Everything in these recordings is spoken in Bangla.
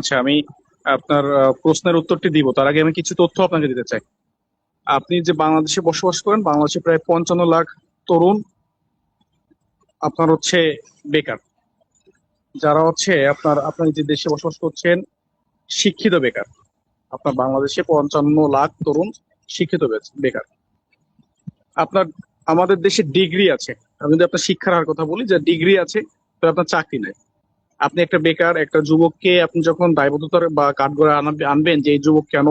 আচ্ছা, আমি আপনার প্রশ্নের উত্তরটি দিব তার আগে আমি কিছু তথ্য আপনাকে দিতে চাই। আপনি যে বাংলাদেশে বসবাস করেন, বাংলাদেশে প্রায় 55 লাখ তরুণ আপনার হচ্ছে বেকার, যারা হচ্ছে আপনার আপনার যে দেশে বসবাস করছেন শিক্ষিত বেকার। আপনার বাংলাদেশে 55 লাখ তরুণ শিক্ষিত বেকার। আপনার আমাদের দেশে ডিগ্রি আছে। আমি যদি আপনার শিক্ষার হার কথা বলি, যে ডিগ্রি আছে তো আপনার চাকরি নাই। আপনি একটা বেকার একটা যুবককে আপনি যখন দায়বদ্ধতার বা কাঠগড়ায় আনবেন যে এই যুবক কেন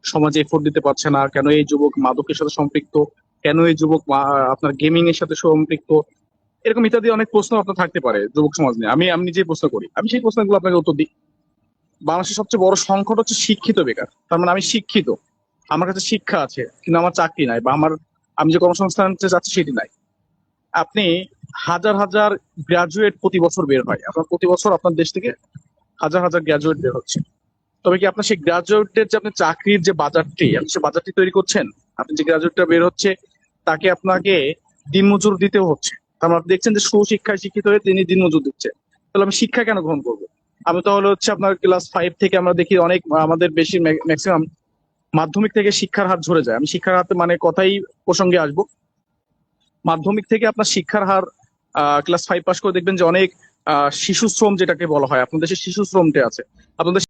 সমাজে এফোর্ট দিতে পারছে না, কেন এই যুবক মাদকের সাথে সম্পৃক্ত, কেন এই যুবক আপনার গেমিং এর সাথে সম্পৃক্ত, এরকম ইত্যাদি অনেক প্রশ্ন আপনার থাকতে পারে যুবক সমাজ নিয়ে। আমি নিজে প্রশ্ন করি, আমি সেই প্রশ্নগুলো আপনাকে উত্তর দিই। বাংলাদেশের সবচেয়ে বড় সংকট হচ্ছে শিক্ষিত বেকার। তার মানে আমি শিক্ষিত, আমার কাছে শিক্ষা আছে, কিন্তু আমার চাকরি নাই, বা আমি যে কর্মসংস্থান চাচ্ছি সেটি নাই। আপনি হাজার হাজার গ্রাজুয়েট প্রতি বছর বের হয়, আপনার প্রতি বছর আপনার দেশ থেকে হাজার হাজার গ্রাজুয়েট বের হচ্ছে। তবে কি আপনার সেই গ্রাজুয়েটের যে আপনি চাকরির যে বাজারটি, আপনি সেই বাজারটি তৈরি করছেন? আপনি যে গ্রাজুয়েটটা বের হচ্ছে তাকে আপনাকে দিনমজুর দিতেও হচ্ছে। তার মানে আপনি দেখছেন যে সুশিক্ষায় শিক্ষিত হয়ে তিনি দিনমজুর দিচ্ছে। তাহলে আমি শিক্ষা কেন গ্রহণ করবো? আমি তাহলে হচ্ছে আপনার ক্লাস 5 থেকে আমরা দেখি অনেক, আমাদের বেশি ম্যাক্সিমাম মাধ্যমিক থেকে শিক্ষার হার ঝরে যায়। আমি শিক্ষার হার মানে কথাই প্রসঙ্গে আসবো। মাধ্যমিক থেকে আপনার শিক্ষার হার, ক্লাস 5 পাস করে দেখবেন যে অনেক শিশু শ্রম যেটাকে বলা হয়, আপনাদের দেশে শিশু শ্রমটা আছে। আপনাদের